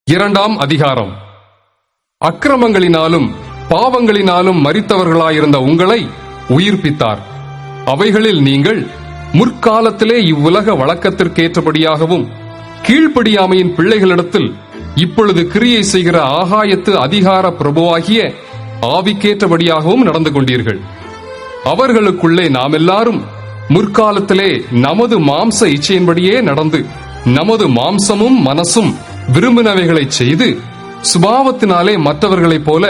இரண்டாம் அதிகாரம். அக்கிரமங்களினாலும் பாவங்களினாலும் மரித்தவர்களாயிருந்த உங்களை உயிர்ப்பித்தார். அவைகளில் நீங்கள் முற்காலத்திலே இவ்வுலக வழக்கத்திற்கேற்றபடியாகவும் கீழ்ப்படியாமையின் பிள்ளைகளிடத்தில் இப்பொழுது கிரியை செய்கிற ஆகாயத்து அதிகார பிரபுவாகிய ஆவிக்கேற்றபடியாகவும் நடந்து கொண்டீர்கள். அவர்களுக்குள்ளே நாம் எல்லாரும் முற்காலத்திலே நமது மாம்ச இச்சையின்படியே நடந்து நமது மாம்சமும் மனசும் விரும்பினவைகளை செய்து சுபாவத்தினாலே மற்றவர்களைப் போல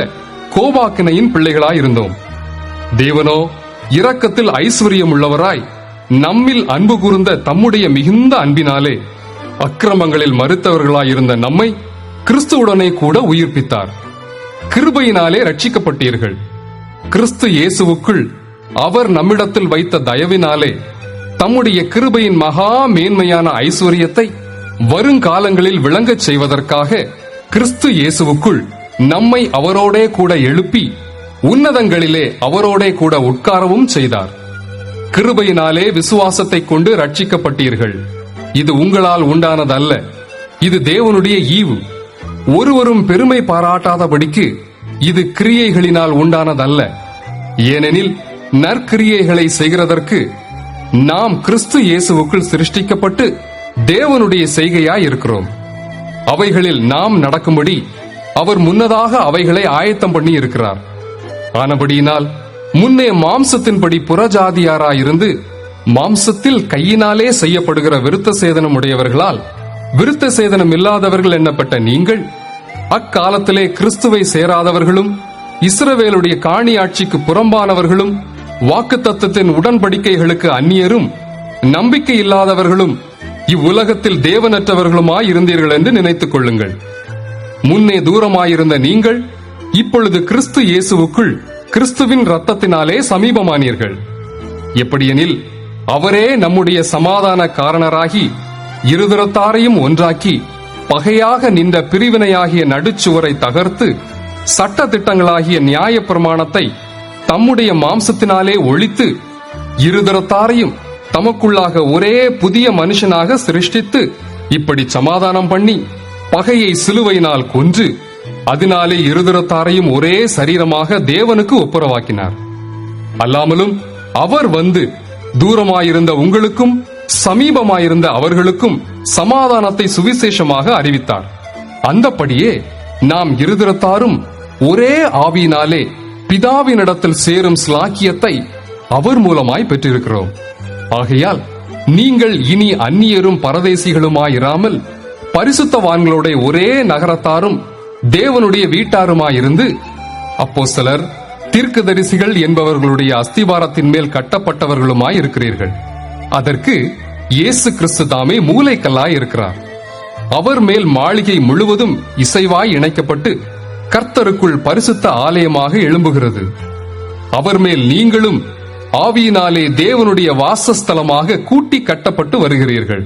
கோபாக்கினையின் பிள்ளைகளாயிருந்தோம். தேவனோ இரக்கத்தில் ஐஸ்வர்யம் உள்ளவராய் நம்மில் அன்பு கூர்ந்த தம்முடைய மிகுந்த அன்பினாலே அக்கிரமங்களில் மறுத்தவர்களாயிருந்த நம்மை கிறிஸ்துவுடனே கூட உயிர்ப்பித்தார். கிருபையினாலே ரட்சிக்கப்பட்டீர்கள். கிறிஸ்து இயேசுவுக்குள் அவர் நம்மிடத்தில் வைத்த தயவினாலே தம்முடைய கிருபையின் மகா மேன்மையான ஐஸ்வர்யத்தை வருங்காலங்களில் விளங்கச் செய்வதற்காக கிறிஸ்து இயேசுவுக்குள் நம்மை அவரோடே கூட எழுப்பி உன்னதங்களிலே அவரோடே கூட உட்காரவும் செய்தார். கிருபையினாலே விசுவாசத்தை கொண்டு ரட்சிக்கப்பட்டீர்கள். இது உங்களால் உண்டானதல்ல, இது தேவனுடைய ஈவு. ஒருவரும் பெருமை பாராட்டாதபடிக்கு இது கிரியைகளினால் உண்டானதல்ல. ஏனெனில் நற்கிரியைகளை செய்கிறதற்கு நாம் கிறிஸ்து இயேசுவுக்குள் சிருஷ்டிக்கப்பட்டு தேவனுடைய செய்கையாய் இருக்கிறோம். அவைகளில் நாம் நடக்கும்படி அவர் முன்னதாக அவைகளை ஆயத்தம் பண்ணி இருக்கிறார். ஆனபடியினால் முன்னே மாம்சத்தின்படி புறஜாதியாராயிருந்து மாம்சத்தில் கையினாலே செய்யப்படுகிற விருத்த சேதனம் உடையவர்களால் விருத்த சேதனம் இல்லாதவர்கள் எண்ணப்பட்ட நீங்கள் அக்காலத்திலே கிறிஸ்துவை சேராதவர்களும் இஸ்ரவேலுடைய காணி ஆட்சிக்கு புறம்பானவர்களும் வாக்குத்தத்தத்தின் உடன்படிக்கைகளுக்கு அந்நியரும் நம்பிக்கை இல்லாதவர்களும் இவ்வுலகத்தில் தேவனற்றவர்களுமாய் இருந்தீர்கள் என்று நினைத்துக் கொள்ளுங்கள். முன்னே தூரமாயிருந்த நீங்கள் இப்பொழுது கிறிஸ்து இயேசுவுக்குள் கிறிஸ்துவின் இரத்தத்தினாலே சமீபமானீர்கள். எப்படியெனில் அவரே நம்முடைய சமாதான காரணராகி இருதரத்தாரையும் ஒன்றாக்கி பகையாக நின்ற பிரிவினையாகிய நடுச்சுவரை தகர்த்து சட்ட திட்டங்களாகிய நியாய பிரமாணத்தை தம்முடைய மாம்சத்தினாலே ஒழித்து இருதரத்தாரையும் தமக்குள்ளாக ஒரே புதிய மனுஷனாக சிருஷ்டித்து இப்படி சமாதானம் பண்ணி பகையை சிலுவையினால் கொன்று அதனாலே இருதரத்தாரையும் ஒரே சரீரமாக தேவனுக்கு ஒப்புரவாக்கினார். அல்லாமலும் அவர் வந்து தூரமாயிருந்த உங்களுக்கும் சமீபமாயிருந்த அவர்களுக்கும் சமாதானத்தை சுவிசேஷமாக அறிவித்தார். அந்தப்படியே நாம் இருதரத்தாரும் ஒரே ஆவியினாலே பிதாவினிடத்தில் சேரும் ஸ்லாக்கியத்தை அவர் மூலமாய் பெற்றிருக்கிறோம். ஆகையால் நீங்கள் இனி அந்நியரும் பரதேசிகளுமாயிராமல் பரிசுத்தவான்களோட ஒரே நகரத்தாரும் தேவனுடைய வீட்டாருமாயிருந்து அப்போஸ்தலர் தீர்க்கதரிசிகள் என்பவர்களுடைய அஸ்திவாரத்தின் மேல் கட்டப்பட்டவர்களுமாய் இருக்கிறீர்கள். அதற்கு இயேசு கிறிஸ்து தாமே மூலைக்கல்லாய் இருக்கிறார். அவர் மேல் மாளிகை முழுவதும் இசைவாய் இணைக்கப்பட்டு கர்த்தருக்குள் பரிசுத்த ஆலயமாக எழும்புகிறது. அவர் மேல் நீங்களும் ஆவியினாலே தேவனுடைய வாசஸ்தலமாக கூட்டி கட்டப்பட்டு வருகிறீர்கள்.